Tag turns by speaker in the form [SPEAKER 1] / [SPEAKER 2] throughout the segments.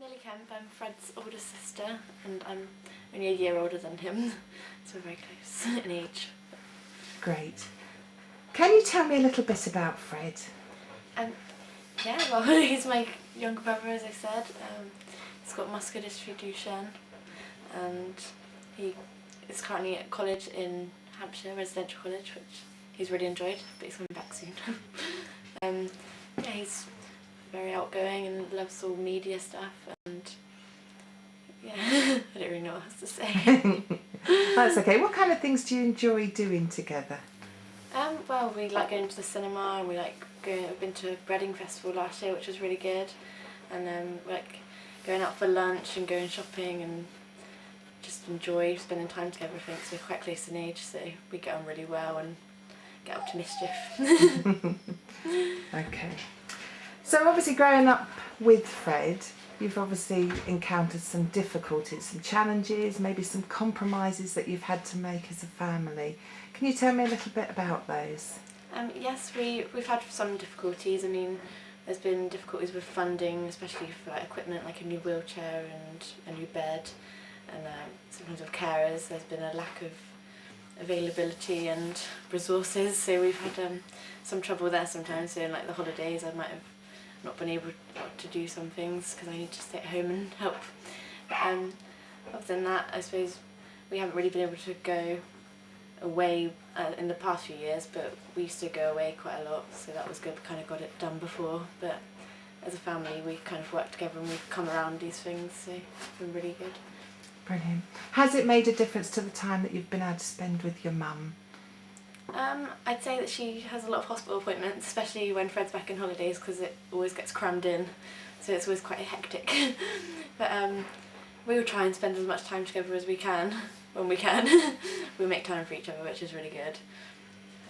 [SPEAKER 1] Freddie Kemp, I'm Fred's older sister and I'm only a year older than him, so we're very close in age.
[SPEAKER 2] Great. Can you tell me a little bit about Fred?
[SPEAKER 1] Yeah, well, he's my younger brother, as I said. He's got Muscular Dystrophy, Duchenne, and he is currently at college in Hampshire, residential college, which he's really enjoyed, but he's coming back soon. Yeah, he's very outgoing and loves all media stuff, and yeah, I don't really know what else to say.
[SPEAKER 2] That's okay. What kind of things do you enjoy doing together?
[SPEAKER 1] Well, we like going to the cinema, and we've been to Reading Festival last year, which was really good, and we like going out for lunch and going shopping and just enjoy spending time together. I think so we're quite close in age, so we get on really well and get up to mischief.
[SPEAKER 2] Okay. So obviously growing up with Fred, you've obviously encountered some difficulties, some challenges, maybe some compromises that you've had to make as a family. Can you tell me a little bit about those?
[SPEAKER 1] Yes, we've had some difficulties. I mean, there's been difficulties with funding, especially for equipment like a new wheelchair and a new bed, and sometimes with carers there's been a lack of availability and resources, so we've had some trouble there sometimes. So in like the holidays I might have not been able to do some things because I need to stay at home and help. But other than that, I suppose we haven't really been able to go away in the past few years, but we used to go away quite a lot, so that was good. We kind of got it done before, but as a family we kind of work together and we've come around these things, so it's been really good.
[SPEAKER 2] Brilliant. Has it made a difference to the time that you've been able to spend with your mum?
[SPEAKER 1] I'd say that she has a lot of hospital appointments, especially when Fred's back in holidays, because it always gets crammed in, so it's always quite hectic. But we will try and spend as much time together as we can, when we can. We make time for each other, which is really good.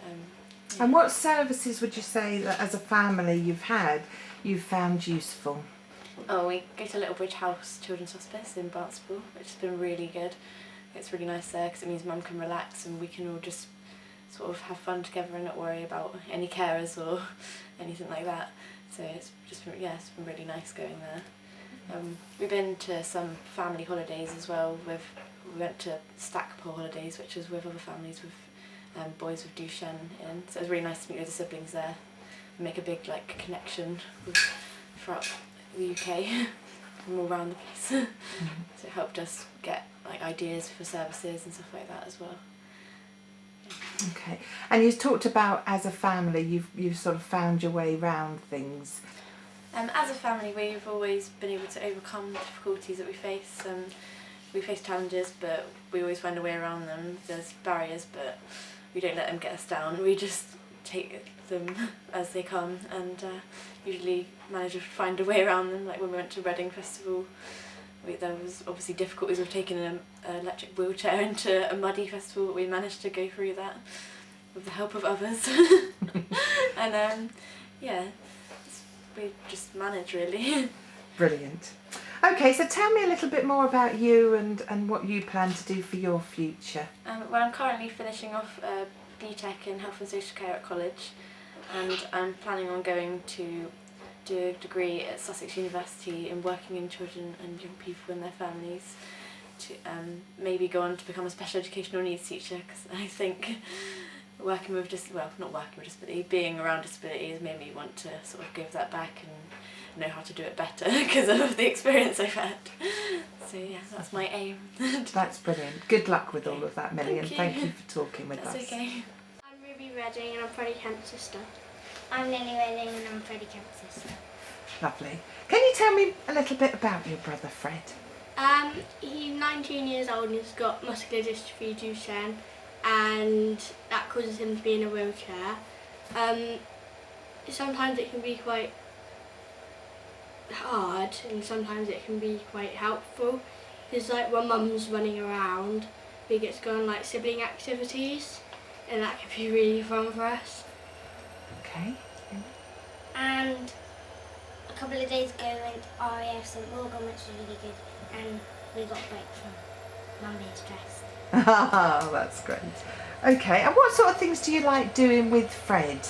[SPEAKER 1] Yeah.
[SPEAKER 2] And what services would you say that as a family you've found useful?
[SPEAKER 1] Oh, we go to Little Bridge House Children's Hospice in Barnstaple, which has been really good. It's really nice there because it means Mum can relax and we can all just sort of have fun together and not worry about any carers or anything like that. So it's just been, yeah, it's been really nice going there. We've been to some family holidays as well. We went to Stackpole holidays, which was with other families with boys with Duchenne in. So it was really nice to meet with the siblings there and make a big connection throughout the UK from all around the place. So it helped us get ideas for services and stuff like that as well. Yeah.
[SPEAKER 2] Okay. And you talked about as a family you've sort of found your way around things.
[SPEAKER 1] As a family we've always been able to overcome the difficulties that we face. We face challenges, but we always find a way around them. There's barriers, but we don't let them get us down. We just take them as they come and usually manage to find a way around them. Like when we went to Reading Festival, there was obviously difficulties with taking an electric wheelchair into a muddy festival, but we managed to go through that with the help of others. And yeah, we just manage really.
[SPEAKER 2] Brilliant. Okay, so tell me a little bit more about you and what you plan to do for your future.
[SPEAKER 1] Well, I'm currently finishing off BTEC in Health and Social Care at college, and I'm planning on going to do a degree at Sussex University in working in children and young people and their families, to maybe go on to become a special educational needs teacher, because I think working with being around disability has made me want to sort of give that back and know how to do it better because of the experience I've had. So yeah, that's my aim.
[SPEAKER 2] That's brilliant. Good luck with all of that, Millie, and thank you for talking with us.
[SPEAKER 1] That's okay.
[SPEAKER 3] I'm Ruby Redding and I'm Freddie Kemp's sister.
[SPEAKER 4] I'm Lily Redding and I'm Freddie Kemp's sister.
[SPEAKER 2] Lovely. Can you tell me a little bit about your brother Fred?
[SPEAKER 3] He's 19 years old and he's got muscular dystrophy Duchenne, and that causes him to be in a wheelchair. Sometimes it can be quite hard and sometimes it can be quite helpful. It's like when Mum's running around, we get to go on sibling activities, and that can be really fun for us.
[SPEAKER 2] Okay.
[SPEAKER 4] And a couple of days ago we went to RAF St Morgan, which was really good, and we got a break from Mum being stressed.
[SPEAKER 2] Oh, that's great. Okay, and what sort of things do you like doing with Fred?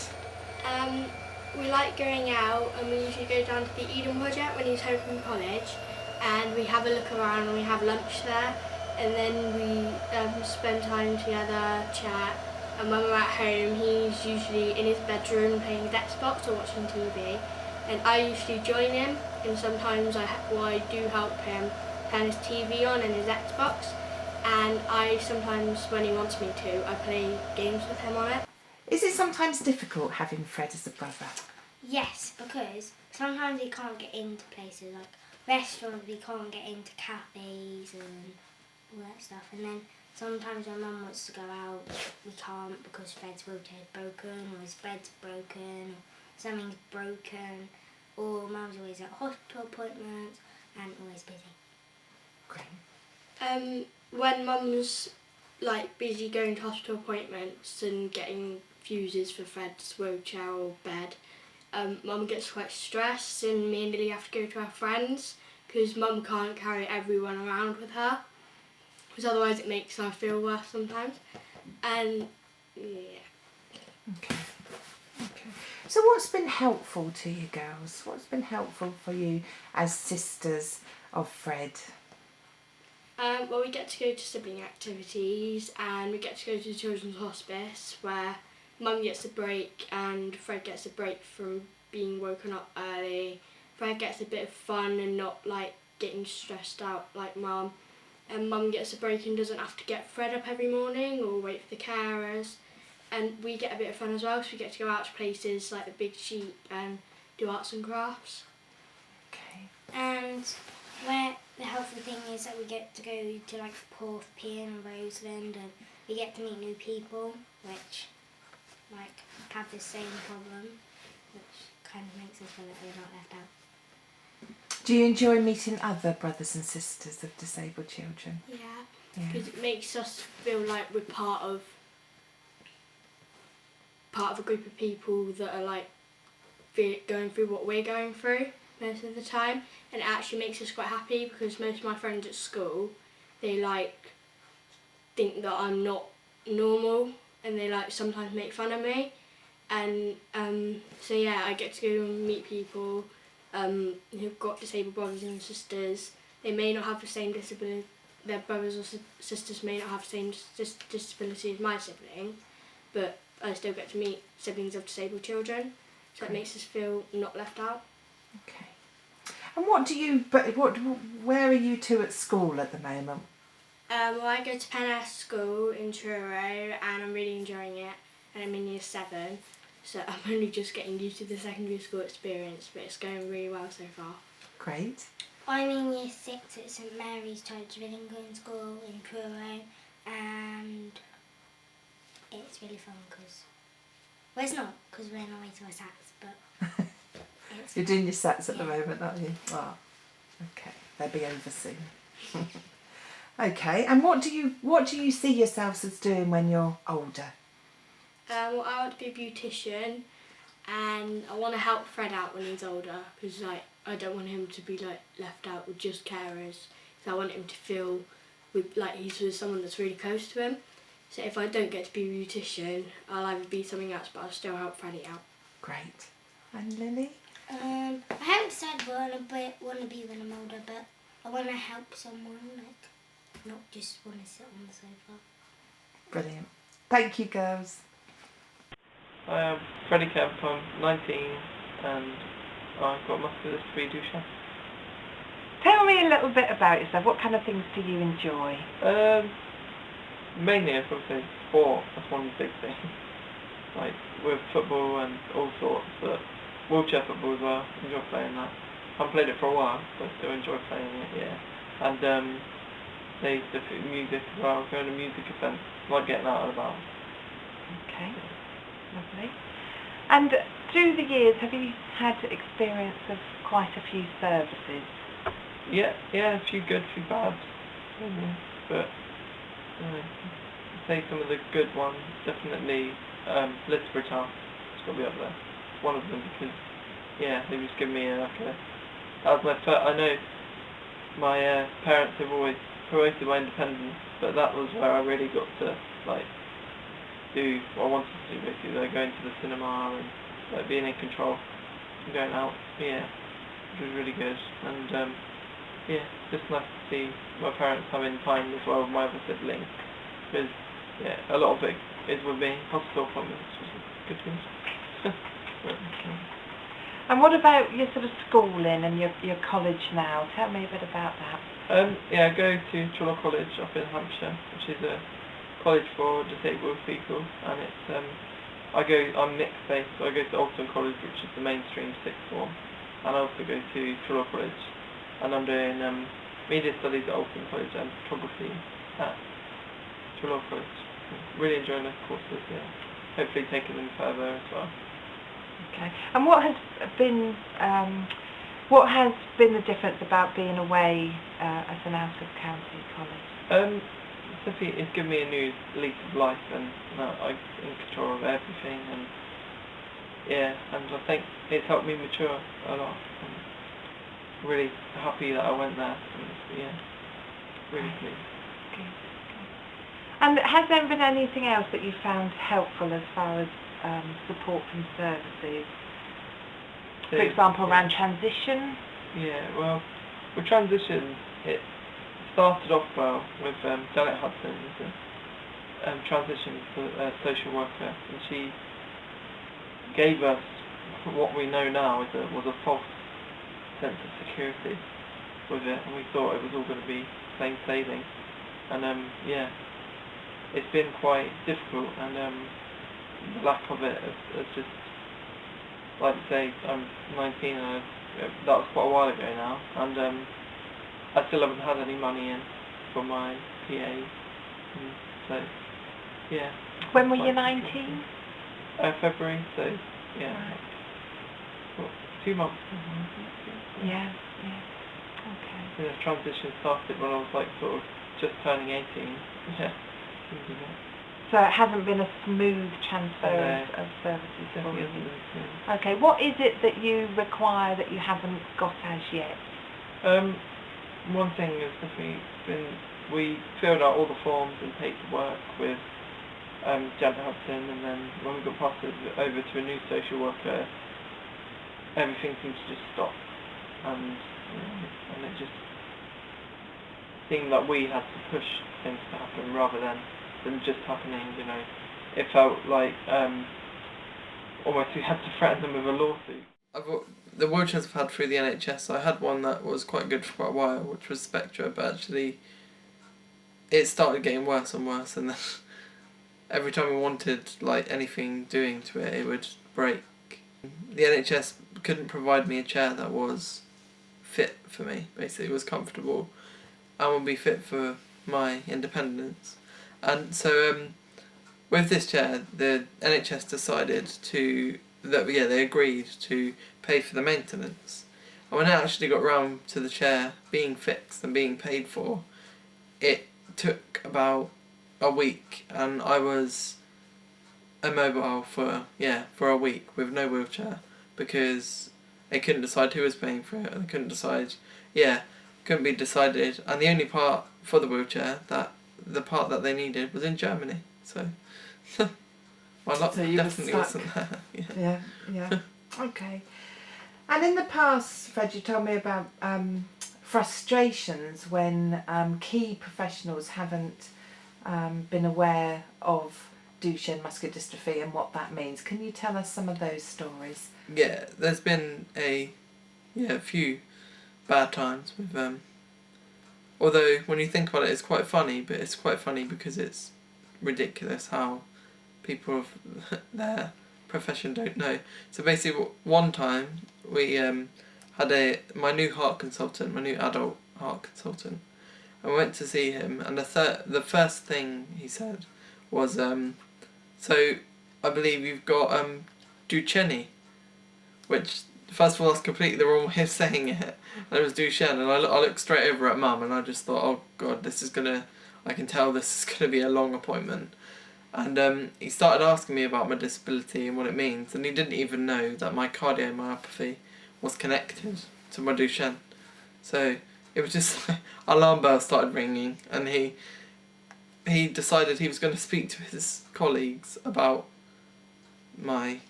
[SPEAKER 3] We like going out, and we usually go down to the Eden Project when he's home from college, and we have a look around and we have lunch there, and then we spend time together, chat. And when we're at home, he's usually in his bedroom playing his Xbox or watching TV, and I usually join him, and sometimes I do help him turn his TV on and his Xbox, and I sometimes, when he wants me to, I play games with him on it.
[SPEAKER 2] Is it sometimes difficult having Fred as a brother?
[SPEAKER 4] Yes, because sometimes we can't get into places like restaurants, we can't get into cafes and all that stuff. And then sometimes when Mum wants to go out, we can't because Fred's wheelchair's broken or his bed's broken or something's broken. Or Mum's always at hospital appointments and always busy.
[SPEAKER 2] Great.
[SPEAKER 3] When Mum's like busy going to hospital appointments and getting fuses for Fred's wheelchair or bed, Mum gets quite stressed, and me and Lily have to go to our friends because Mum can't carry everyone around with her, because otherwise it makes her feel worse sometimes. And yeah.
[SPEAKER 2] Okay. So what's been helpful to you girls? What's been helpful for you as sisters of Fred?
[SPEAKER 3] Well, we get to go to sibling activities, and we get to go to the children's hospice where Mum gets a break and Fred gets a break from being woken up early. Fred gets a bit of fun and not like getting stressed out like Mum. And Mum gets a break and doesn't have to get Fred up every morning or wait for the carers. And we get a bit of fun as well, so we get to go out to places like the Big Sheep and do arts and crafts.
[SPEAKER 2] Okay.
[SPEAKER 4] And where the helpful thing is that we get to go to like Porthpean and Roseland, and we get to meet new people which like have the same problem, which kind of makes us feel like we're not left out.
[SPEAKER 2] Do you enjoy meeting other brothers and sisters of disabled children?
[SPEAKER 3] Yeah, because it makes us feel like we're part of a group of people that are like going through what we're going through most of the time, and it actually makes us quite happy because most of my friends at school, they like think that I'm not normal, and they like sometimes make fun of me, and so yeah, I get to go and meet people who've got disabled brothers and sisters. They may not have the same disability, their brothers or sisters may not have the same disability as my sibling, but I still get to meet siblings of disabled children, so it makes us feel not left out.
[SPEAKER 2] Okay. And where are you two at school at the moment?
[SPEAKER 3] Well, I go to Penn School in Truro, and I'm really enjoying it, and I'm in year 7, so I'm only just getting used to the secondary school experience, but it's going really well so far.
[SPEAKER 2] Great.
[SPEAKER 4] I'm in year 6 at St Mary's Church of England School in Truro, and it's really fun because, well, it's not because we're on our way to our SATs, but it's
[SPEAKER 2] You're doing your sats at the
[SPEAKER 4] Yeah.
[SPEAKER 2] moment, aren't you? Oh, okay. They'll be over soon. Okay. And what do you see yourselves as doing when you're older?
[SPEAKER 3] Well, I want to be a beautician, and I want to help Fred out when he's older, because like I don't want him to be like left out with just carers. So I want him to feel like he's with someone that's really close to him. So if I don't get to be a beautician, I'll either be something else, but I'll still help Freddie out.
[SPEAKER 2] Great. And Lily?
[SPEAKER 4] I haven't decided what I want to be when I'm older, but I want to help someone, like not just want to sit on the sofa.
[SPEAKER 2] Brilliant. Thank you, girls.
[SPEAKER 5] I am Freddie Kemp, I'm 19 and I've got muscular dystrophy Duchenne.
[SPEAKER 2] Tell me a little bit about yourself. What kind of things do you enjoy?
[SPEAKER 5] Mainly I'd probably say sport, that's one big thing. Like with football and all sorts, but wheelchair football as well, enjoy playing that. I haven't played it for a while, but I still enjoy playing it, yeah. And music as well, going to music events, like getting out and about.
[SPEAKER 2] Okay. Lovely. And through the years, have you had experience of quite a few services?
[SPEAKER 5] Yeah, a few good, a few bad. But I'd say some of the good ones, definitely Lisbon Town, it's got to be up there. One of them because, yeah, they just give me that was my first, I know my parents have always promoted my independence, but that was where I really got to, like, do what I wanted to do, basically, like going to the cinema and like being in control and going out, yeah, which was really good. And yeah, just nice to see my parents having time as well with my other siblings, because yeah, a lot of it is with me, hospital appointments, which is good news.
[SPEAKER 2] And what about your sort of schooling and your college now? Tell me a bit about that.
[SPEAKER 5] Yeah, I go to Truro College up in Hampshire, which is a college for disabled people, and it's I'm mixed based, so I go to Alton College, which is the mainstream sixth form, and I also go to Truro College, and I'm doing media studies at Alton College and photography at Truro College. Really enjoying those courses, yeah. Hopefully taking them further as well.
[SPEAKER 2] Okay. And what has been the difference about being away as an out of county college?
[SPEAKER 5] Definitely, it's given me a new lease of life, and I'm in control of everything, and yeah, and I think it's helped me mature a lot. I'm really happy that I went there, and yeah, really pleased.
[SPEAKER 2] Good. And has there been anything else that you found helpful as far as support from services? For example, around transition?
[SPEAKER 5] Yeah, well, with transitions, it started off well with Janet Hudson, who's a transition social worker, and she gave us what we know now was a false sense of security with it, and we thought it was all going to be plain sailing, and yeah, it's been quite difficult, and the lack of it has just, like I say, I'm 19 and that was quite a while ago now, and I still haven't had any money in for my PA, so yeah.
[SPEAKER 2] When were you 19?
[SPEAKER 5] February, so yeah.
[SPEAKER 2] Right.
[SPEAKER 5] Well, 2 months.
[SPEAKER 2] Yeah. Okay.
[SPEAKER 5] And the transition started when I was like sort of just turning 18. Yeah.
[SPEAKER 2] So it hasn't been a smooth transfer of services for you. Okay, what is it that you require that you haven't got as yet?
[SPEAKER 5] One thing has definitely been, we filled out all the forms and paperwork with Janet Hudson, and then when we got passed over to a new social worker, everything seemed to just stop, and it just seemed like we had to push things to happen rather than just happening, you know. It felt like almost we had to threaten them with a lawsuit. The wheelchairs I've had through the NHS, I had one that was quite good for quite a while, which was Spectra, but actually it started getting worse and worse, and then every time we wanted like anything doing to it, it would break. The NHS couldn't provide me a chair that was fit for me, basically. It was comfortable and would be fit for my independence. And so with this chair, the NHS decided they agreed to pay for the maintenance. And when I actually got round to the chair being fixed and being paid for, it took about a week, and I was immobile for a week with no wheelchair, because they couldn't decide who was paying for it, and they couldn't be decided, and the only part for the wheelchair, the part that they needed, was in Germany, so my luck definitely wasn't there.
[SPEAKER 2] Yeah. Okay. And in the past, Fred, you told me about frustrations when key professionals haven't been aware of Duchenne Muscular Dystrophy and what that means. Can you tell us some of those stories?
[SPEAKER 5] Yeah, there's been a few bad times with although when you think about it, it's quite funny, but it's quite funny because it's ridiculous how people of their profession don't know. So basically, one time we had my new adult heart consultant, and we went to see him, and the first thing he said was, so I believe you've got Duchenne, which first of all, that's completely the wrong way of saying it. And it was Duchenne, and I looked straight over at Mum, and I just thought, oh God, I can tell this is gonna be a long appointment. And he started asking me about my disability and what it means, and he didn't even know that my cardiomyopathy was connected to my Duchenne. So it was just like, alarm bells started ringing, and he decided he was going to speak to his colleagues about my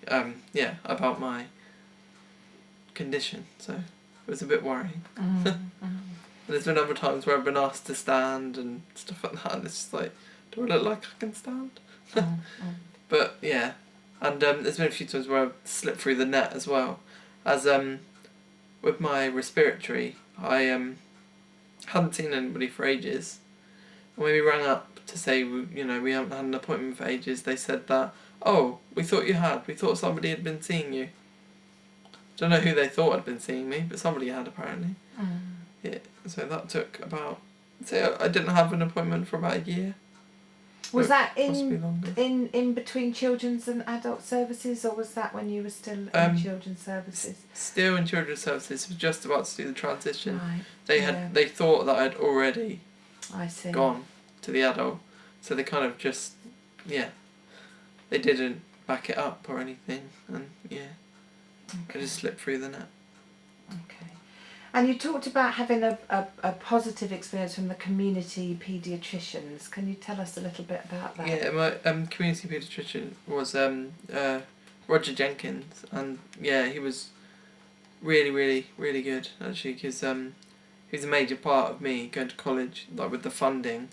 [SPEAKER 5] condition. So it was a bit worrying. And there's been other times where I've been asked to stand and stuff like that, and it's just like, do I look like I can stand? But yeah, and there's been a few times where I've slipped through the net as well. As with my respiratory, I hadn't seen anybody for ages. And when we rang up to say, we haven't had an appointment for ages, they said that, oh, we thought you had. We thought somebody had been seeing you. Don't know who they thought had been seeing me, but somebody had apparently. Yeah, so that took about, I didn't have an appointment for about a year.
[SPEAKER 2] Was that
[SPEAKER 5] Possibly longer.
[SPEAKER 2] in between children's and adult services, or was that when you were still in children's services?
[SPEAKER 5] Still in children's services, was just about to do the transition.
[SPEAKER 2] Right.
[SPEAKER 5] They thought that I'd already gone to the adult, so they kind of just, they didn't back it up or anything, and I just slipped through the net.
[SPEAKER 2] Okay. And you talked about having a positive experience from the community paediatricians. Can you tell us a little bit about that?
[SPEAKER 5] Yeah, my community paediatrician was Roger Jenkins, and he was really, really, really good actually, because he was a major part of me going to college, like with the funding.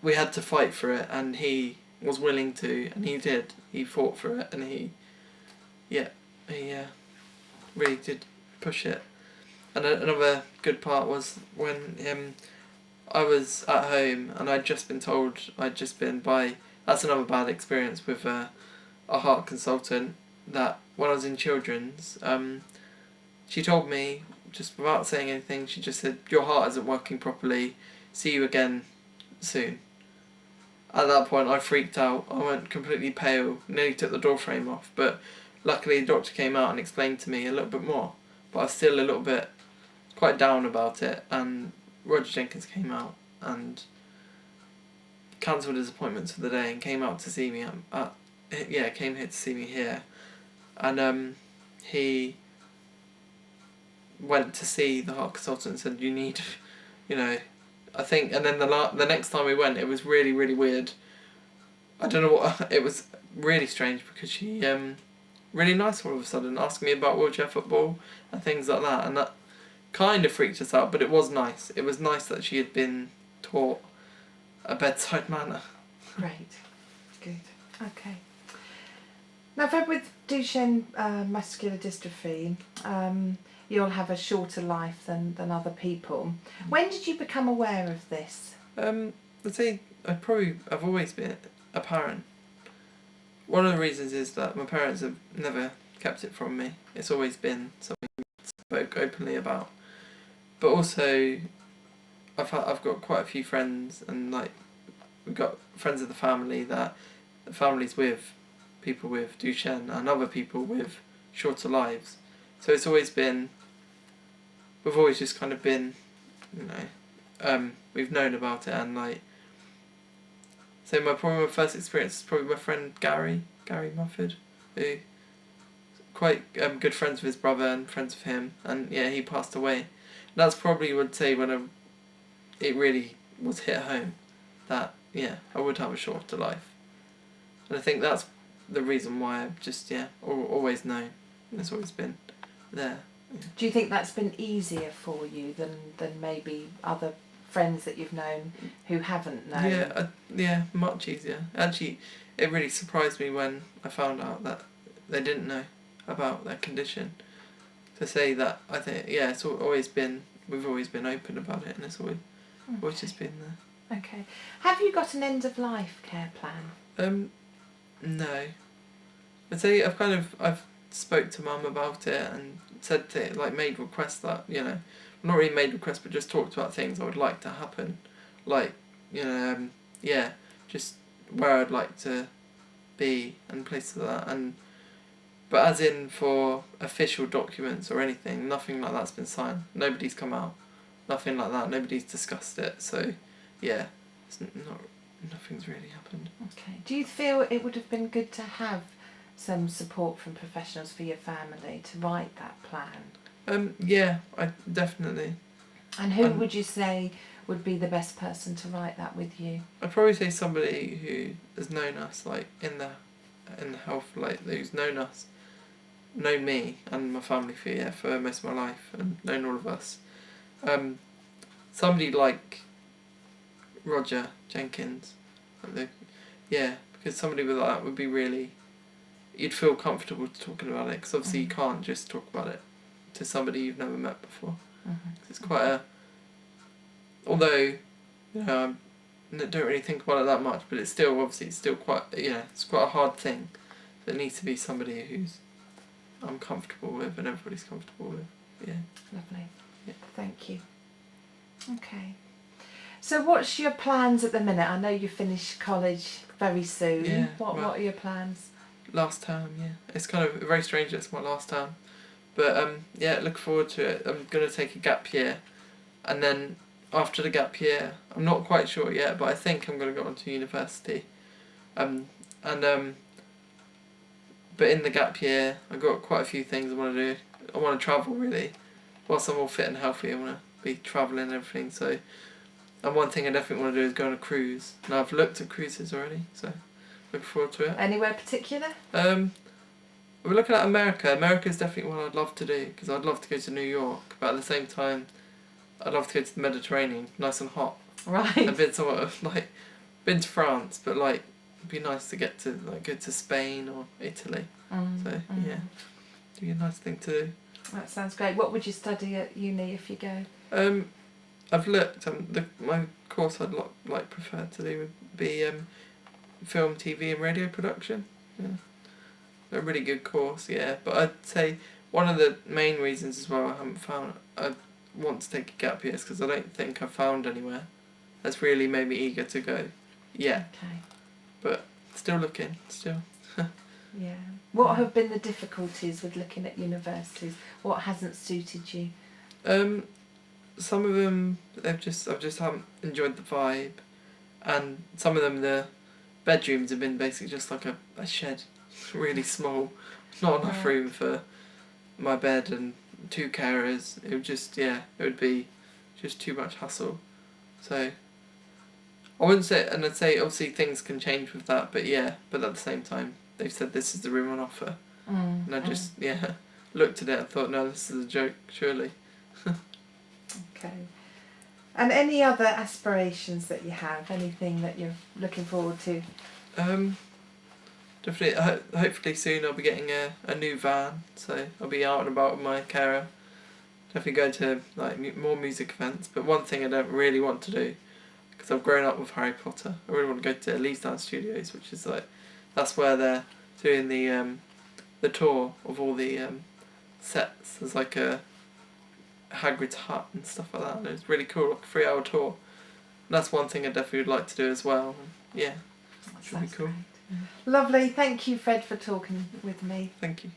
[SPEAKER 5] We had to fight for it, and he was willing to, and he did. He fought for it, and he really did push it. And another good part was when I was at home and I'd just been told, that's another bad experience with a heart consultant, that when I was in children's, she told me, just without saying anything, she just said, your heart isn't working properly, see you again soon. At that point I freaked out, I went completely pale, nearly took the door frame off, but luckily the doctor came out and explained to me a little bit more, but I was still a little bit quite down about it, and Roger Jenkins came out and cancelled his appointments for the day and came out to see me came here to see me here, and he went to see the heart consultant and said, you need, I think, and then the next time we went, it was really, really weird. I don't know what, it was really strange, because she really nice all of a sudden, asking me about wheelchair football and things like that, and that kind of freaked us out, but it was nice. It was nice that she had been taught a bedside manner.
[SPEAKER 2] Great. Good. Okay. Now, Fred, with Duchenne Muscular Dystrophy, you'll have a shorter life than other people. When did you become aware of this?
[SPEAKER 5] I'd say I've always been a parent. One of the reasons is that my parents have never kept it from me. It's always been something we spoke openly about. But also, I've got quite a few friends, and we've got friends of the family that the families with people with Duchenne and other people with shorter lives. So it's always been, we've always just kind of been, we've known about it, and so my first experience is probably my friend Gary Mufford, who quite good friends with his brother and friends with him, and he passed away. And that's probably, would say, when it really was hit home that I would have a shorter life, and I think that's the reason why I've just always known, and it's always been there. Yeah.
[SPEAKER 2] Do you think that's been easier for you than maybe other friends that you've known who haven't known?
[SPEAKER 5] Yeah, much easier. Actually, it really surprised me when I found out that they didn't know about their condition. To say that, I think, it's always been, we've always been open about it, and it's always just been there.
[SPEAKER 2] Okay. Have you got an end of life care plan?
[SPEAKER 5] No. I'd say I've spoke to Mum about it and said to, made requests that, not really made requests, but just talked about things I would like to happen, just where I'd like to be and places like that, but as in for official documents or anything, nothing like that's been signed. Nobody's come out, nothing like that. Nobody's discussed it. So, nothing's really happened.
[SPEAKER 2] Okay. Do you feel it would have been good to have some support from professionals for your family to write that plan?
[SPEAKER 5] I definitely.
[SPEAKER 2] And who would you say would be the best person to write that with you?
[SPEAKER 5] I'd probably say somebody who has known us, in the health, who's known me and my family for most of my life, and known all of us, somebody like Roger Jenkins, because somebody with that would be really, you'd feel comfortable talking about it, because obviously you can't just talk about it to somebody you've never met before. It's quite although, I don't really think about it that much, but it's still quite, it's quite a hard thing. There needs to be somebody who's I'm comfortable with and everybody's comfortable with. Yeah.
[SPEAKER 2] Lovely.
[SPEAKER 5] Yeah.
[SPEAKER 2] Thank you. Okay. So what's your plans at the minute? I know you finish college very soon.
[SPEAKER 5] Yeah,
[SPEAKER 2] What are your plans?
[SPEAKER 5] Last term, yeah. It's kind of very strange it's my last term. But look forward to it. I'm going to take a gap year. And then after the gap year, I'm not quite sure yet, but I think I'm going to go on to university. But in the gap year, I've got quite a few things I want to do. I want to travel, really. Whilst I'm all fit and healthy, I want to be travelling and everything. So, and one thing I definitely want to do is go on a cruise. And I've looked at cruises already, so looking forward to it.
[SPEAKER 2] Anywhere particular?
[SPEAKER 5] We're looking at America. America's definitely one I'd love to do, because I'd love to go to New York, but at the same time, I'd love to go to the Mediterranean, nice and hot.
[SPEAKER 2] Right.
[SPEAKER 5] I've been been to France, but it'd be nice to get to go to Spain or Italy. So yeah, it'd be a nice thing to do.
[SPEAKER 2] That sounds great. What would you study at uni if you go?
[SPEAKER 5] I've looked. My course I'd prefer to do would be film, TV, and radio production. Yeah, a really good course. Yeah, but I'd say one of the main reasons as well I want to take a gap year is because I don't think I've found anywhere that's really made me eager to go. Yeah.
[SPEAKER 2] Okay.
[SPEAKER 5] But still looking. Still.
[SPEAKER 2] Yeah. What have been the difficulties with looking at universities? What hasn't suited you?
[SPEAKER 5] Some of them I just haven't enjoyed the vibe, and some of them the bedrooms have been basically just like a shed, really small, not enough room for my bed and 2 carers. It would be just too much hassle. So I wouldn't say, and I'd say obviously things can change with that, but at the same time they've said this is the room on offer, and I just looked at it and thought, no, this is a joke, surely.
[SPEAKER 2] Okay. And any other aspirations that you have? Anything that you're looking forward to?
[SPEAKER 5] Definitely. Hopefully soon I'll be getting a new van, so I'll be out and about with my carer. Definitely go to more music events. But one thing I don't really want to do, because I've grown up with Harry Potter, I really want to go to Leeds Dance Studios, which is that's where they're doing the tour of all the sets. There's a Hagrid's hut and stuff like that, and it's really cool, like a 3-hour tour. And that's one thing I definitely would like to do as well. Yeah, that should be cool.
[SPEAKER 2] Great. Lovely. Thank you, Fred, for talking with me.
[SPEAKER 5] Thank you.